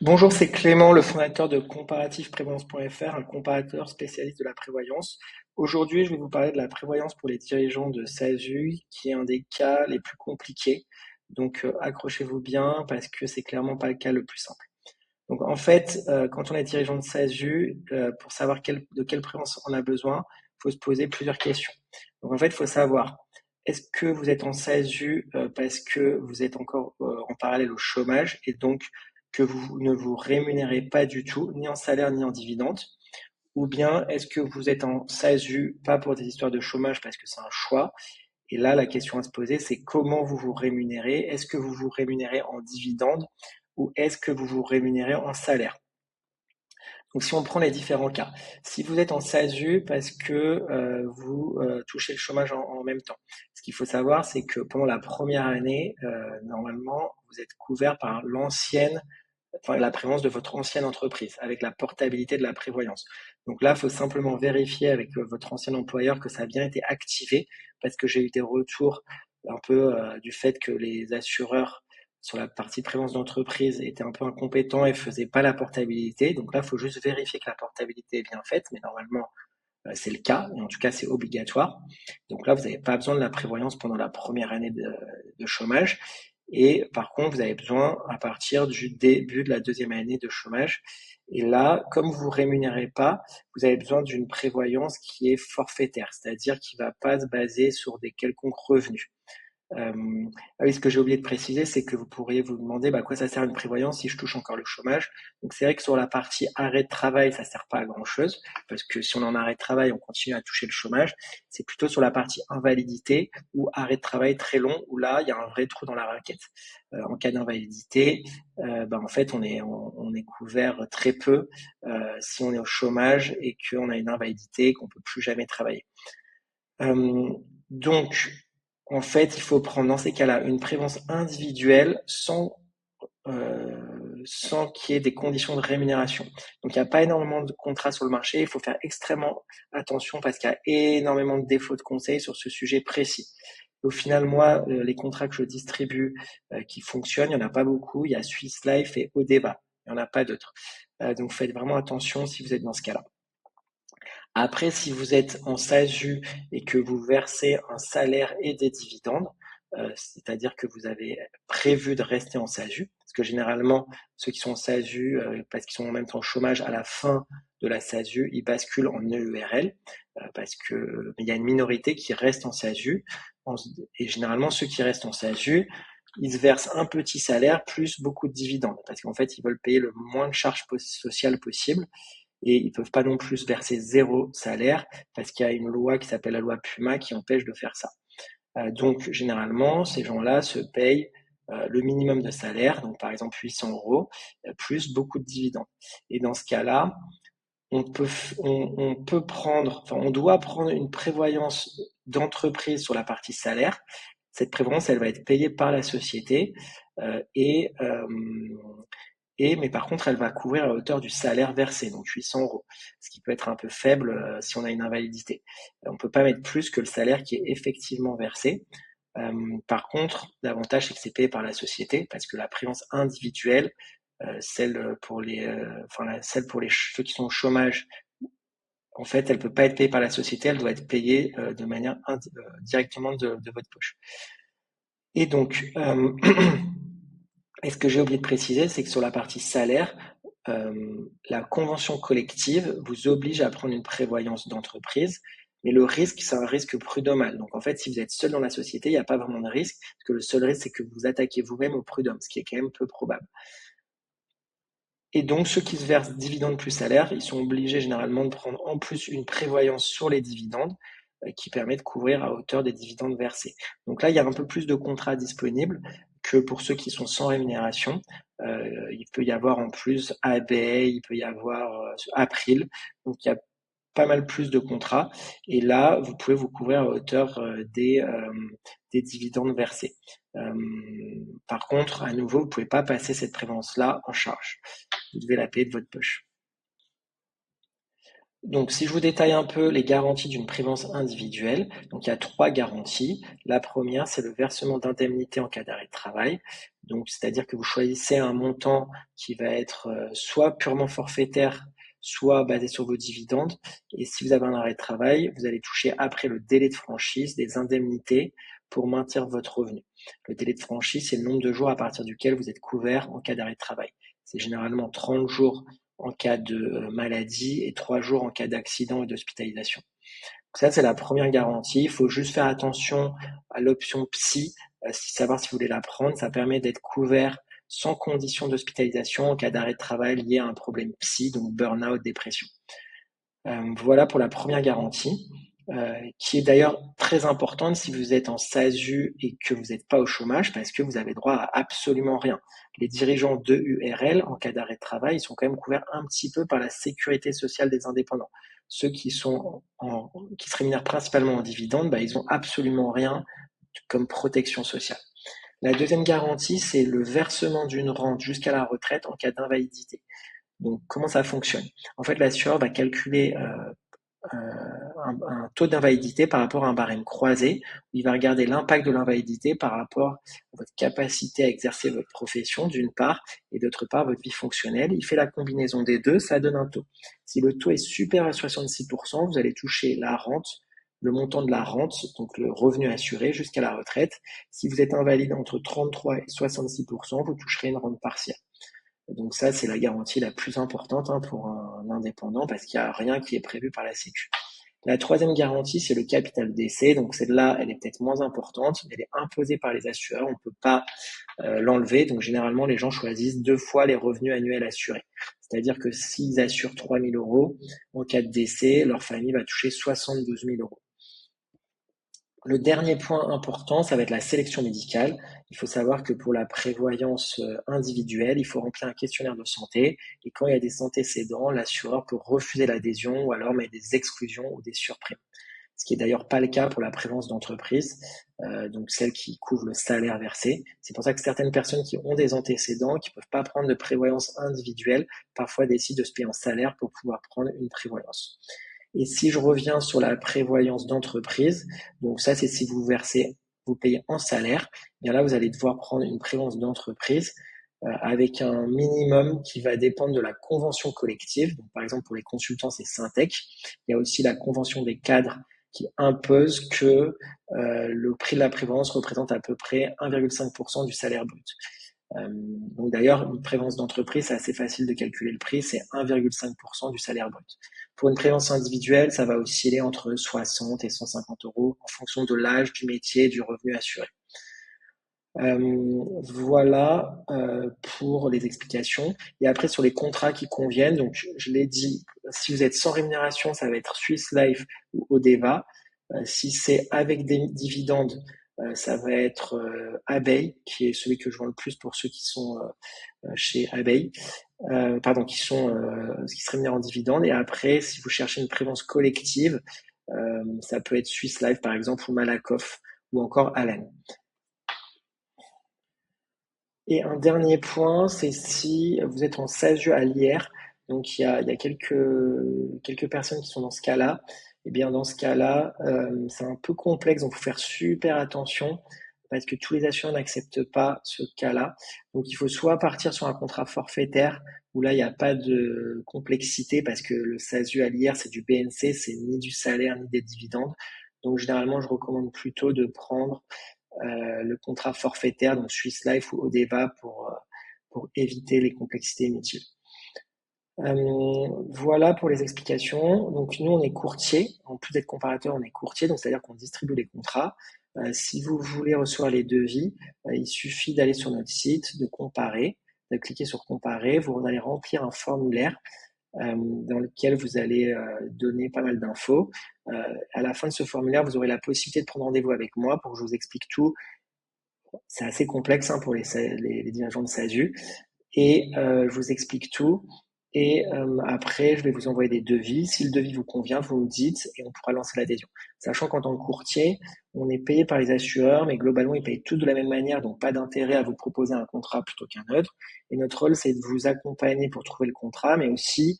Bonjour, c'est Clément, le fondateur de comparatifprévoyance.fr, un comparateur spécialiste de la prévoyance. Aujourd'hui, je vais vous parler de la prévoyance pour les dirigeants de SASU, qui est un des cas les plus compliqués. Donc, accrochez-vous bien parce que c'est clairement pas le cas le plus simple. Donc, en fait, quand on est dirigeant de SASU, pour savoir de quelle prévoyance on a besoin, il faut se poser plusieurs questions. Donc, en fait, il faut savoir, est-ce que vous êtes en SASU parce que vous êtes encore en parallèle au chômage et donc que vous ne vous rémunérez pas du tout, ni en salaire ni en dividende? Ou bien est-ce que vous êtes en SASU, pas pour des histoires de chômage parce que c'est un choix? Et là, la question à se poser, c'est comment vous vous rémunérez? Est-ce que vous vous rémunérez en dividende ou est-ce que vous vous rémunérez en salaire? Donc, si on prend les différents cas, si vous êtes en SASU parce que vous touchez le chômage en même temps, ce qu'il faut savoir, c'est que pendant la première année, normalement, vous êtes couvert par la prévoyance de votre ancienne entreprise, avec la portabilité de la prévoyance. Donc là, il faut simplement vérifier avec votre ancien employeur que ça a bien été activé, parce que j'ai eu des retours un peu du fait que les assureurs sur la partie prévoyance d'entreprise étaient un peu incompétents et faisaient pas la portabilité. Donc là, il faut juste vérifier que la portabilité est bien faite, mais normalement, c'est le cas, et en tout cas, c'est obligatoire. Donc là, vous n'avez pas besoin de la prévoyance pendant la première année de chômage. Et par contre, vous avez besoin à partir du début de la deuxième année de chômage. Et là, comme vous ne vous rémunérez pas, vous avez besoin d'une prévoyance qui est forfaitaire, c'est-à-dire qui ne va pas se baser sur des quelconques revenus. Ah oui, ce que j'ai oublié de préciser, c'est que vous pourriez vous demander à quoi ça sert une prévoyance si je touche encore le chômage. Donc c'est vrai que sur la partie arrêt de travail, ça sert pas à grand chose, parce que si on est en arrêt de travail, on continue à toucher le chômage. C'est plutôt sur la partie invalidité ou arrêt de travail très long, où là, il y a un vrai trou dans la raquette. En cas d'invalidité, en fait, on est couvert très peu si on est au chômage et qu'on a une invalidité et qu'on peut plus jamais travailler. Euh, donc, en fait, il faut prendre dans ces cas-là une prévoyance individuelle sans qu'il y ait des conditions de rémunération. Donc, il n'y a pas énormément de contrats sur le marché. Il faut faire extrêmement attention parce qu'il y a énormément de défauts de conseils sur ce sujet précis. Au final, moi, les contrats que je distribue qui fonctionnent, il n'y en a pas beaucoup. Il y a Swiss Life et Odeva. Il n'y en a pas d'autres. Donc, faites vraiment attention si vous êtes dans ce cas-là. Après, si vous êtes en SASU et que vous versez un salaire et des dividendes, c'est-à-dire que vous avez prévu de rester en SASU, parce que généralement, ceux qui sont en SASU, parce qu'ils sont en même temps au chômage, à la fin de la SASU, ils basculent en EURL, parce que il y a une minorité qui reste en SASU, et généralement, ceux qui restent en SASU, ils se versent un petit salaire plus beaucoup de dividendes, parce qu'en fait, ils veulent payer le moins de charges sociales possible et ils peuvent pas non plus verser zéro salaire parce qu'il y a une loi qui s'appelle la loi Puma qui empêche de faire ça. Donc généralement, ces gens-là se payent le minimum de salaire, donc par exemple 800 euros, plus beaucoup de dividendes. Et dans ce cas-là, on peut prendre, enfin on doit prendre une prévoyance d'entreprise sur la partie salaire. Cette prévoyance, elle va être payée par la société euh, et euh, mais par contre, elle va couvrir à hauteur du salaire versé, donc 800 euros, ce qui peut être un peu faible si on a une invalidité. On ne peut pas mettre plus que le salaire qui est effectivement versé. Par contre, l'avantage, c'est que c'est payé par la société, parce que la prévoyance individuelle, celle pour ceux qui sont au chômage, en fait, elle ne peut pas être payée par la société, elle doit être payée de manière directement de votre poche. Et donc, et ce que j'ai oublié de préciser, c'est que sur la partie salaire, la convention collective vous oblige à prendre une prévoyance d'entreprise, mais le risque, c'est un risque prud'homal. Donc en fait, si vous êtes seul dans la société, il n'y a pas vraiment de risque, parce que le seul risque, c'est que vous attaquez vous-même au prud'homme, ce qui est quand même peu probable. Et donc, ceux qui se versent dividendes plus salaire, ils sont obligés généralement de prendre en plus une prévoyance sur les dividendes qui permet de couvrir à hauteur des dividendes versés. Donc là, il y a un peu plus de contrats disponibles que pour ceux qui sont sans rémunération. Il peut y avoir en plus ABA, il peut y avoir April. Donc il y a pas mal plus de contrats. Et là, vous pouvez vous couvrir à hauteur des dividendes versés. Par contre, à nouveau, vous ne pouvez pas passer cette prévoyance-là en charge. Vous devez la payer de votre poche. Donc, si je vous détaille un peu les garanties d'une prévoyance individuelle, donc il y a 3 garanties. La première, c'est le versement d'indemnités en cas d'arrêt de travail. Donc, c'est-à-dire que vous choisissez un montant qui va être soit purement forfaitaire, soit basé sur vos dividendes. Et si vous avez un arrêt de travail, vous allez toucher après le délai de franchise des indemnités pour maintenir votre revenu. Le délai de franchise, c'est le nombre de jours à partir duquel vous êtes couvert en cas d'arrêt de travail. C'est généralement 30 jours en cas de maladie et 3 jours en cas d'accident et d'hospitalisation. Donc ça, c'est la première garantie. Il faut juste faire attention à l'option psy, savoir si vous voulez la prendre. Ça permet d'être couvert sans condition d'hospitalisation en cas d'arrêt de travail lié à un problème psy, donc burn-out, dépression. Voilà pour la première garantie, qui est d'ailleurs très importante si vous êtes en SASU et que vous n'êtes pas au chômage, parce que vous avez droit à absolument rien. Les dirigeants de URL, en cas d'arrêt de travail, ils sont quand même couverts un petit peu par la sécurité sociale des indépendants. Ceux qui se rémunèrent principalement en dividendes, ils ont absolument rien comme protection sociale. La deuxième garantie, c'est le versement d'une rente jusqu'à la retraite en cas d'invalidité. Donc, comment ça fonctionne? En fait, l'assureur va calculer un taux d'invalidité par rapport à un barème croisé, où il va regarder l'impact de l'invalidité par rapport à votre capacité à exercer votre profession, d'une part, et d'autre part, votre vie fonctionnelle. Il fait la combinaison des deux, ça donne un taux. Si le taux est supérieur à 66%, vous allez toucher la rente, le montant de la rente, donc le revenu assuré jusqu'à la retraite. Si vous êtes invalide entre 33 et 66%, vous toucherez une rente partielle. Donc ça, c'est la garantie la plus importante pour un indépendant parce qu'il n'y a rien qui est prévu par la Sécu. La troisième garantie, c'est le capital d'essai. Donc celle-là, elle est peut-être moins importante, mais elle est imposée par les assureurs. On ne peut pas l'enlever. Donc généralement, les gens choisissent 2 fois les revenus annuels assurés. C'est-à-dire que s'ils assurent 3 000 euros, en cas de décès, leur famille va toucher 72 000 euros. Le dernier point important, ça va être la sélection médicale. Il faut savoir que pour la prévoyance individuelle, il faut remplir un questionnaire de santé et quand il y a des antécédents, l'assureur peut refuser l'adhésion ou alors mettre des exclusions ou des surprimes. Ce qui est d'ailleurs pas le cas pour la prévoyance d'entreprise, donc celle qui couvre le salaire versé. C'est pour ça que certaines personnes qui ont des antécédents, qui peuvent pas prendre de prévoyance individuelle, parfois décident de se payer en salaire pour pouvoir prendre une prévoyance. Et si je reviens sur la prévoyance d'entreprise, donc ça, c'est si vous versez, vous payez en salaire, bien là, vous allez devoir prendre une prévoyance d'entreprise avec un minimum qui va dépendre de la convention collective. Donc, par exemple, pour les consultants, c'est Syntec. Il y a aussi la convention des cadres qui impose que le prix de la prévoyance représente à peu près 1,5% du salaire brut. Donc d'ailleurs, une prévoyance d'entreprise, c'est assez facile de calculer le prix, c'est 1,5% du salaire brut. Pour une prévoyance individuelle, ça va osciller entre 60 et 150 euros en fonction de l'âge, du métier et du revenu assuré. Voilà pour les explications. Et après, sur les contrats qui conviennent, donc je l'ai dit, si vous êtes sans rémunération, ça va être Swiss Life ou Odeva. Si c'est avec des dividendes, ça va être Abeille, qui est celui que je vends le plus pour ceux qui sont chez Abeille, qui se rémunèrent en dividendes. Et après, si vous cherchez une prévoyance collective, ça peut être Swiss Life par exemple, ou Malakoff, ou encore Allen. Et un dernier point, c'est si vous êtes en SASU à l'IR, donc il y a quelques personnes qui sont dans ce cas-là. Et bien dans ce cas-là, c'est un peu complexe, donc il faut faire super attention parce que tous les assureurs n'acceptent pas ce cas-là. Donc il faut soit partir sur un contrat forfaitaire où là il n'y a pas de complexité parce que le SASU à l'IR c'est du BNC, c'est ni du salaire ni des dividendes. Donc généralement je recommande plutôt de prendre le contrat forfaitaire, donc Swiss Life ou Odeva pour éviter les complexités inutiles. Voilà pour les explications. Donc nous, on est courtier. En plus d'être comparateur, on est courtier, donc c'est-à-dire qu'on distribue les contrats. Si vous voulez recevoir les devis, il suffit d'aller sur notre site, de comparer, de cliquer sur comparer. Vous allez remplir un formulaire dans lequel vous allez donner pas mal d'infos. À la fin de ce formulaire, vous aurez la possibilité de prendre rendez-vous avec moi pour que je vous explique tout. C'est assez complexe pour les dirigeants de SASU. Et je vous explique tout. Et après, je vais vous envoyer des devis. Si le devis vous convient, vous me dites et on pourra lancer l'adhésion. Sachant qu'en tant que courtier, on est payé par les assureurs, mais globalement, ils payent tout de la même manière, donc pas d'intérêt à vous proposer un contrat plutôt qu'un autre. Et notre rôle, c'est de vous accompagner pour trouver le contrat, mais aussi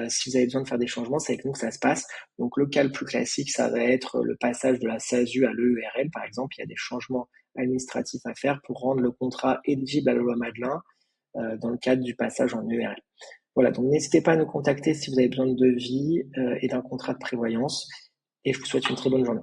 Si vous avez besoin de faire des changements, c'est avec nous que ça se passe. Donc le cas le plus classique, ça va être le passage de la SASU à l'EURL, par exemple. Il y a des changements administratifs à faire pour rendre le contrat éligible à la loi Madelin dans le cadre du passage en URL. Voilà, donc n'hésitez pas à nous contacter si vous avez besoin de devis et d'un contrat de prévoyance. Et je vous souhaite une très bonne journée.